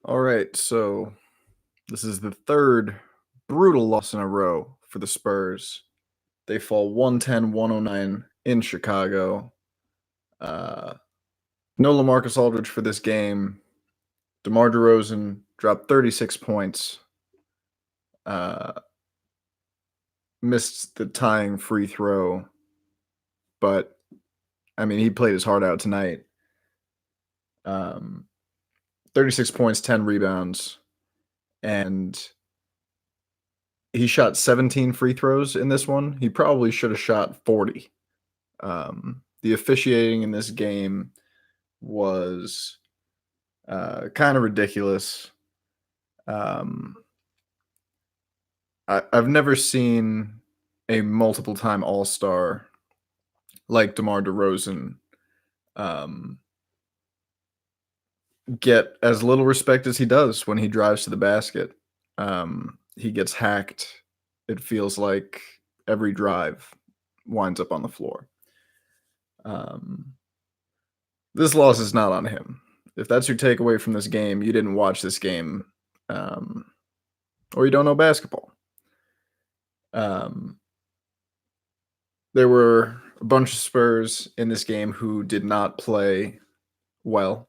All right, so this is the third brutal loss in a row for the Spurs. They fall 110-109 in Chicago. Uh, no LaMarcus Aldridge for this game. DeMar DeRozan dropped 36 points. Uh, missed the tying free throw, but I mean, he played his heart out tonight. 36 points, 10 rebounds, and he shot 17 free throws in this one. He probably should have shot 40. The officiating in this game was kind of ridiculous. I've never seen a multiple-time All-Star like DeMar DeRozan get as little respect as he does when he drives to the basket. He gets hacked. It feels like every drive winds up on the floor. This loss is not on him. If that's your takeaway from this game, you didn't watch this game, or you don't know basketball. There were a bunch of Spurs in this game who did not play well.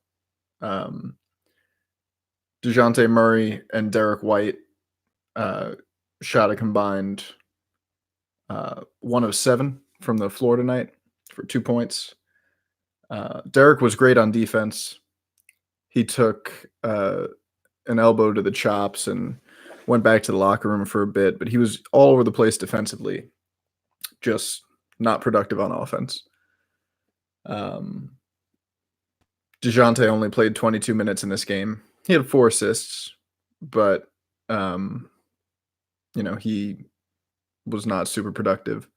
DeJounte Murray and Derek White shot a combined 1 of 7 from the floor tonight for 2 points. Derek was great on defense. He took an elbow to the chops and went back to the locker room for a bit, but he was all over the place defensively, just not productive on offense. DeJounte only played 22 minutes in this game. He had 4 assists, but he was not super productive.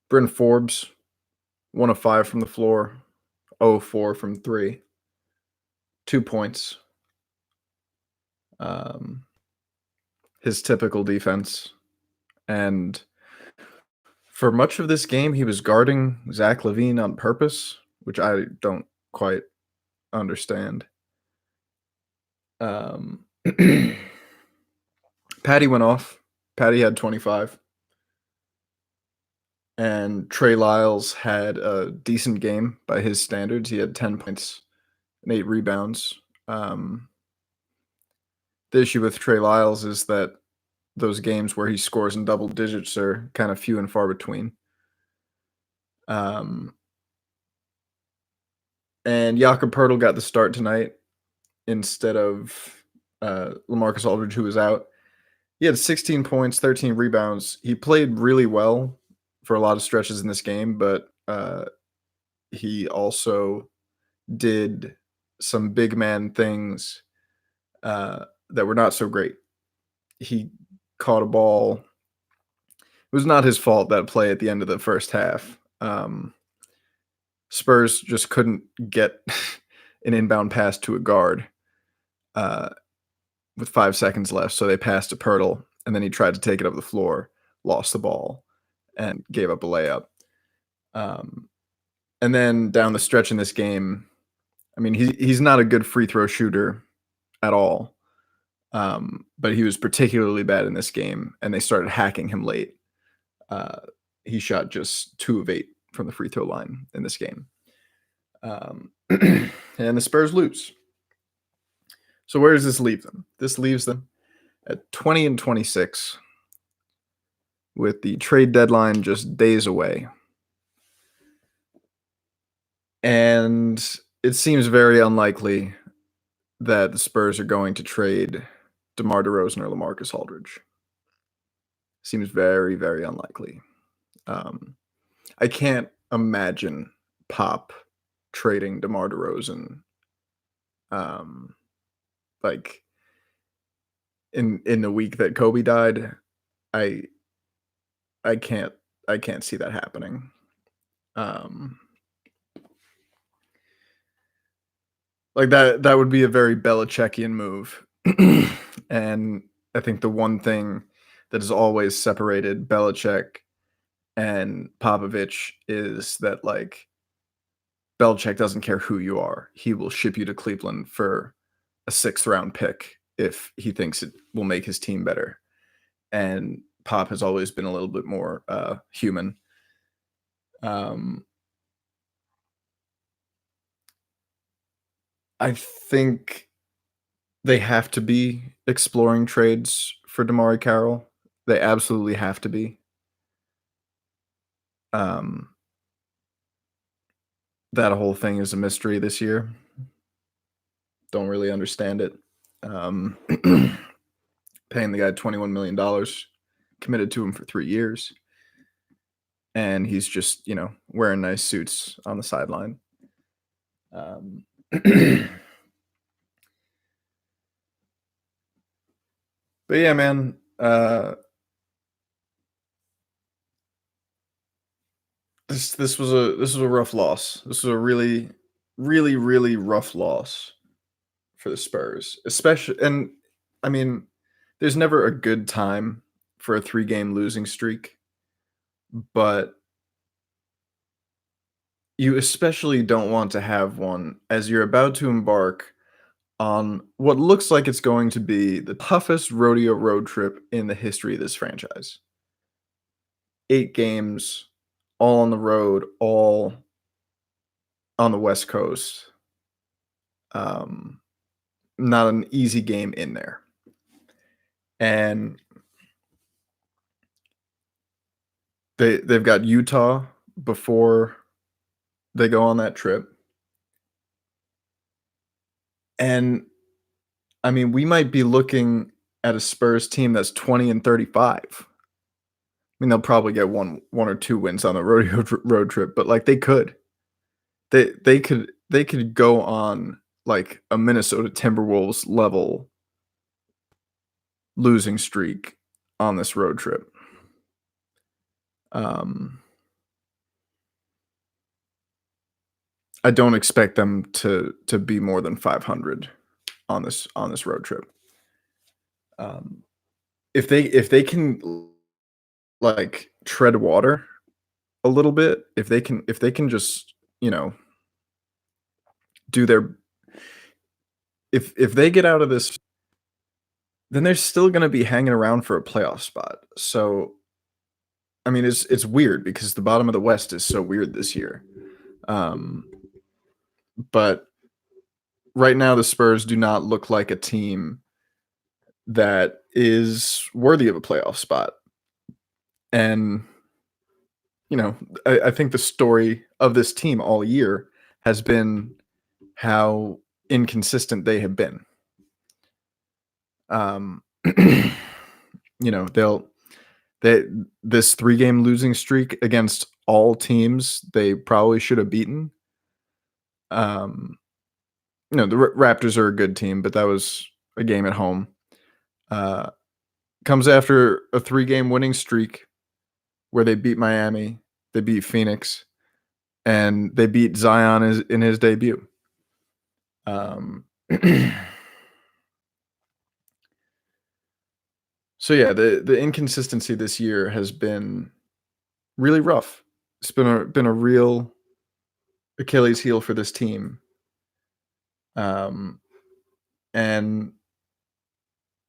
Bryn Forbes, 1 of 5 from the floor, 0 of 4 from 3, 2 points. His typical defense. And for much of this game, he was guarding Zach LaVine on purpose, which I don't quite understand. Patty went off. Patty had 25. And Trey Lyles had a decent game by his standards. He had 10 points and 8 rebounds. The issue with Trey Lyles is that those games where he scores in double digits are kind of few and far between. And Jakob Poeltl got the start tonight instead of LaMarcus Aldridge, who was out. He had 16 points, 13 rebounds. He played really well for a lot of stretches in this game, but he also did some big man things that were not so great. He caught a ball. It was not his fault, that play at the end of the first half. Spurs just couldn't get an inbound pass to a guard with 5 seconds left, so they passed to Poeltl, and then he tried to take it up the floor, lost the ball, and gave up a layup. And then down the stretch in this game, I mean, he's not a good free throw shooter at all, but he was particularly bad in this game, and they started hacking him late. He shot just 2 of 8 from the free throw line in this game. And the Spurs lose. So where does this leave them? This leaves them at 20-26 with the trade deadline just days away. And it seems very unlikely that the Spurs are going to trade DeMar DeRozan or LaMarcus Aldridge. Seems very, very unlikely. I can't imagine Pop trading DeMar DeRozan like in the week that Kobe died. I can't see that happening. Like that would be a very Belichickian move. And I think the one thing that has always separated Belichick and Popovich is that, like, Belichick doesn't care who you are. He will ship you to Cleveland for a 6th round pick if he thinks it will make his team better. And Pop has always been a little bit more human. I think they have to be exploring trades for DeMar Carroll. They absolutely have to be. That whole thing is a mystery this year. Don't really understand it. Paying the guy $21 million, committed to him for 3 years, and he's just, wearing nice suits on the sideline. But yeah, man, this was a rough loss. This was a really, really, really rough loss for the Spurs, especially. And I mean, there's never a good time for a 3-game losing streak, but you especially don't want to have one as you're about to embark on what looks like it's going to be the toughest rodeo road trip in the history of this franchise. 8 games, all on the road, all on the West Coast. Not an easy game in there. And they've got Utah before they go on that trip. And I mean, we might be looking at a Spurs team that's 20-35. I mean, they'll probably get one or two wins on the rodeo road trip, but like they could. They could go on like a Minnesota Timberwolves level losing streak on this road trip. I don't expect them to be more than 500 on this road trip. If they can like tread water a little bit, if they can just, do their if they get out of this, then they're still going to be hanging around for a playoff spot. So I mean, it's weird because the bottom of the West is so weird this year. But right now the Spurs do not look like a team that is worthy of a playoff spot. And I think the story of this team all year has been how inconsistent they have been. This 3-game losing streak against all teams they probably should have beaten. The Raptors are a good team, but that was a game at home. Comes after a 3-game winning streak where they beat Miami, they beat Phoenix, and they beat Zion in his debut. So yeah, the inconsistency this year has been really rough. It's been a real Achilles heel for this team. And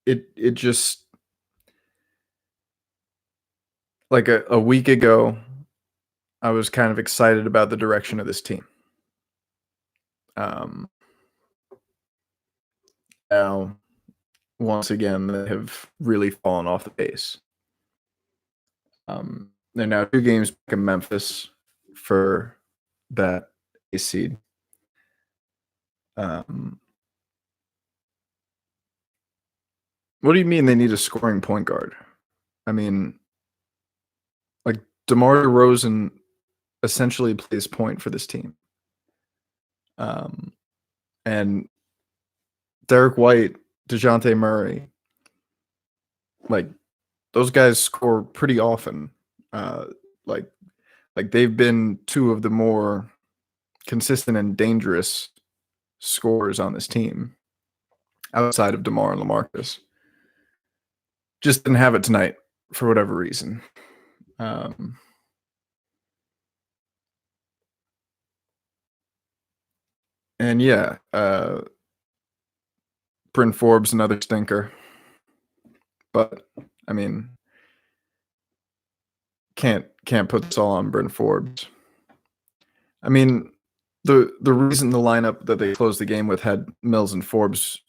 it just, like a week ago, I was kind of excited about the direction of this team. Now, once again, they have really fallen off the pace. They're now 2 games back in Memphis for that A seed. What do you mean they need a scoring point guard? I mean, like DeMar DeRozan essentially plays point for this team. And Derek White, DeJounte Murray, like those guys score pretty often. Like they've been 2 of the more consistent and dangerous scorers on this team outside of DeMar and LaMarcus. Just didn't have it tonight for whatever reason. And yeah, Bryn Forbes, another stinker. But I mean, can't put this all on Bryn Forbes. I mean, the reason the lineup that they closed the game with had Mills and Forbes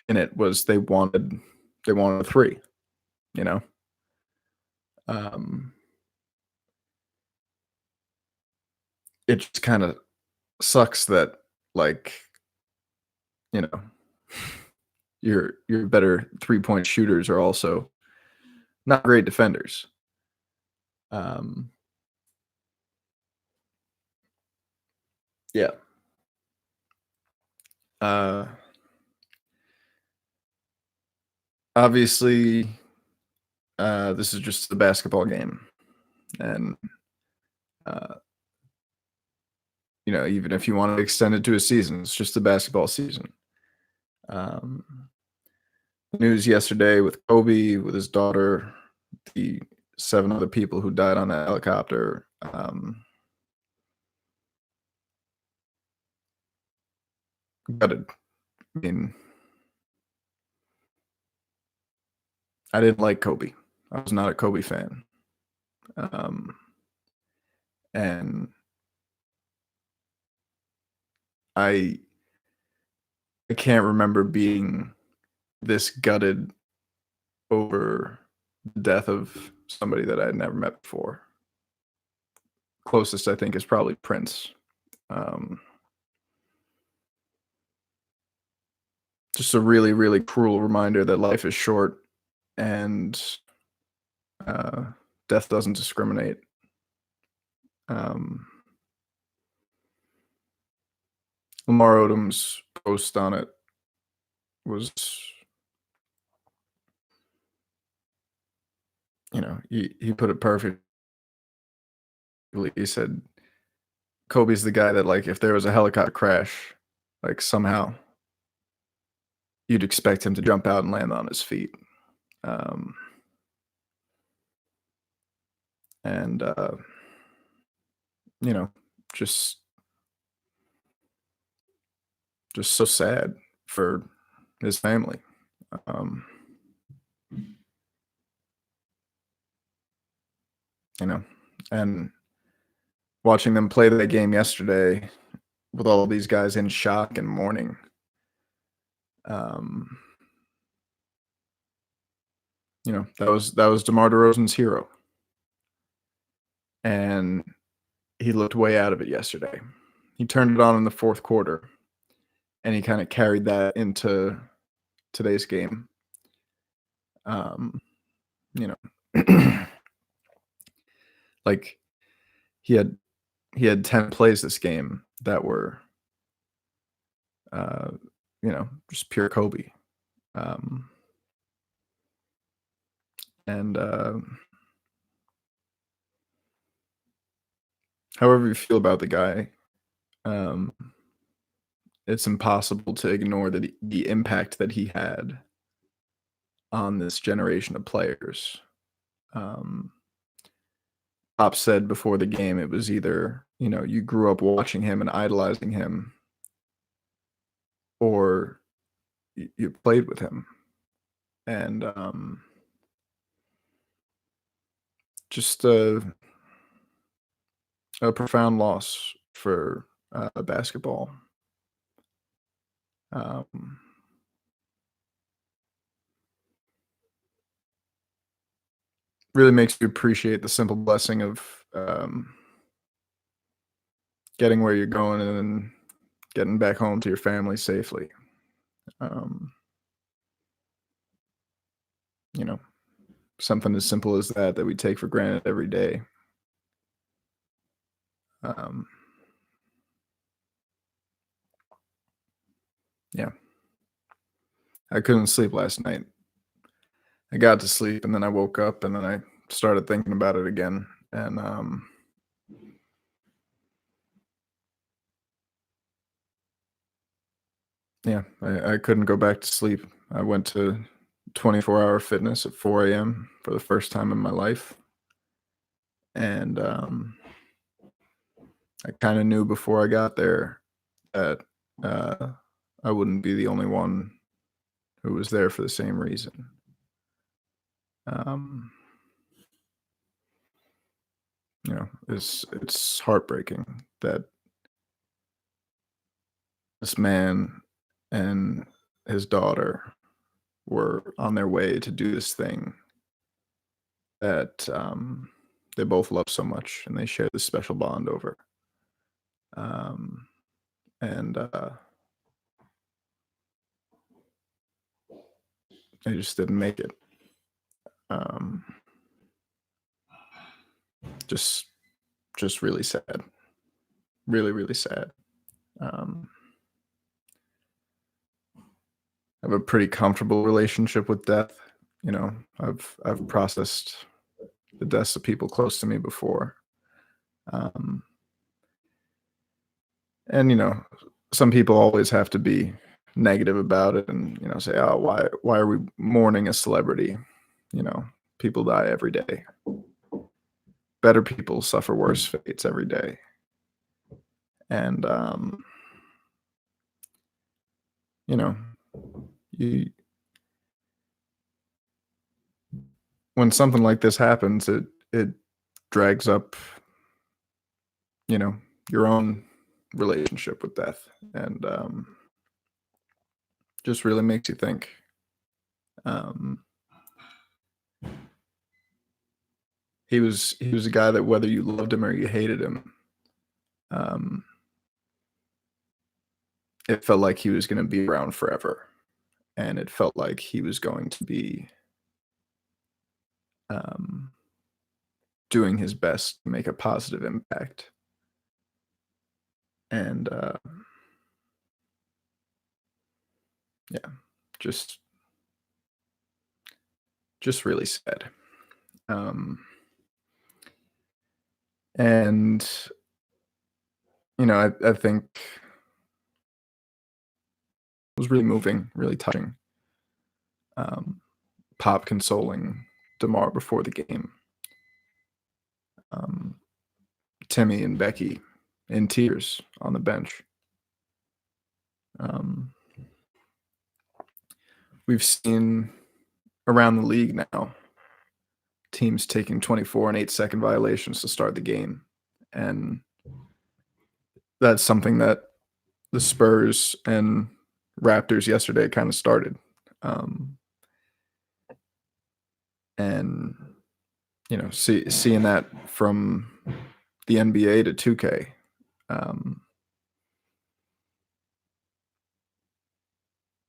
in it was they wanted a three, you know? Um, it just kinda sucks that, like, you know, your better three-point shooters are also not great defenders. Um, yeah. Uh, obviously, this is just a basketball game, and, uh, even if you wanna extend it to a season, it's just a basketball season. Um, news yesterday with Kobe, with his daughter, the 7 other people who died on that helicopter, gutted. I mean, I didn't like Kobe. I was not a Kobe fan. Um, and I I can't remember being this gutted over the death of somebody that I had never met before. Closest I think is probably Prince. Um, just a really, really cruel reminder that life is short and uh, death doesn't discriminate. Um, Lamar Odom's post on it was, he put it perfectly. He said, Kobe's the guy that, like, if there was a helicopter crash, like, somehow you'd expect him to jump out and land on his feet. Um, and, you know, just just so sad for his family. Um, you know, and watching them play that game yesterday with all of these guys in shock and mourning, um, that was DeMar DeRozan's hero, and he looked way out of it yesterday. He turned it on in the fourth quarter, and he kinda carried that into today's game. Um, you know, like, he had he had 10 plays this game that were, uh, just pure Kobe. Um, and, however you feel about the guy, um, it's impossible to ignore the impact that he had on this generation of players. Um, Pop said before the game it was either, you grew up watching him and idolizing him, or you played with him. And, just a profound loss for, basketball. Um, really makes you appreciate the simple blessing of, getting where you're going and then getting back home to your family safely. Um, you know, something as simple as that we take for granted every day. Um, yeah, I couldn't sleep last night. I got to sleep and then I woke up and then I started thinking about it again. And yeah, I couldn't go back to sleep. I went to 24-hour fitness at 4 a.m. for the first time in my life. And I kind of knew before I got there that uh, I wouldn't be the only one who was there for the same reason. Um, it's heartbreaking that this man and his daughter were on their way to do this thing that they both love so much and they share this special bond over. Um, and they just didn't make it. Um, just just really sad. Really, really sad. Um, I have a pretty comfortable relationship with death. I've processed the deaths of people close to me before. Um, and some people always have to be negative about it and say, "Oh, why are we mourning a celebrity?" You know, People die every day. Better people suffer worse fates every day. And you know, you when something like this happens, it drags up, you know, your own relationship with death, and just really makes you think. Um, he was a guy that whether you loved him or you hated him, um, it felt like he was going to be around forever, and it felt like he was going to be um, doing his best to make a positive impact. And yeah, just just really sad. Um, and I think it was really moving, really touching. Um, Pop consoling DeMar before the game. Um, Timmy and Becky in tears on the bench. Um, we've seen around the league now teams taking 24 and 8-second violations to start the game, and that's something that the Spurs and Raptors yesterday kind of started. Um, and seeing that from the NBA to 2K, um,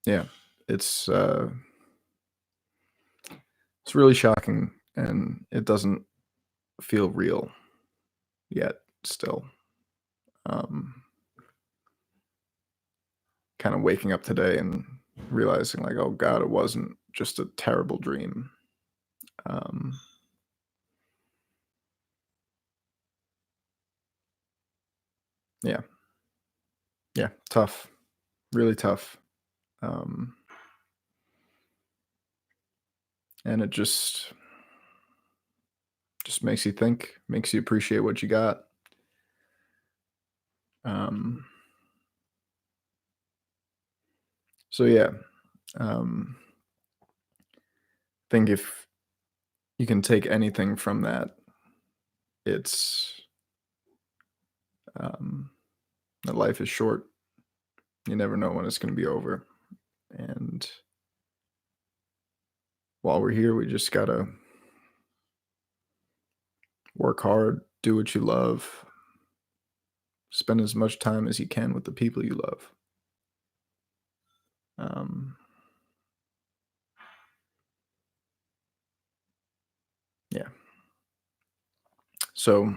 yeah, it's uh, it's really shocking, and it doesn't feel real yet. Still, um, kind of waking up today and realizing, like, oh God, it wasn't just a terrible dream. Um, yeah, yeah, tough, really tough. Um, and it just makes you think, makes you appreciate what you got. Um, so yeah, um, think if you can take anything from that, it's um, that life is short. You never know when it's going to be over, and while we're here, we just gotta work hard, do what you love, spend as much time as you can with the people you love. Um, yeah. So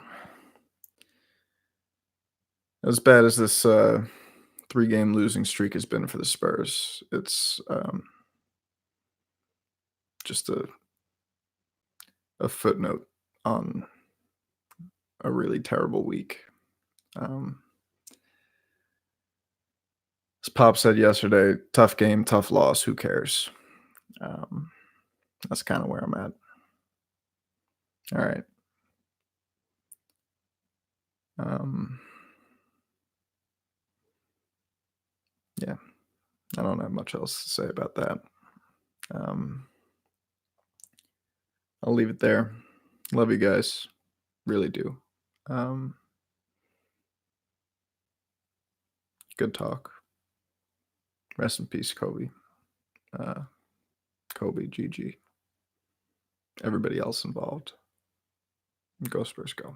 as bad as this 3-game losing streak has been for the Spurs, it's just a footnote on a really terrible week. Um, as Pop said yesterday, tough game, tough loss. Who cares? Um, that's kind of where I'm at. All right. Um, Yeah, I don't have much else to say about that. Um, I'll leave it there. Love you guys, really do. Um, Good talk. Rest in peace, Kobe. Uh, Kobe, GG. Everybody else involved. Go Spurs, go.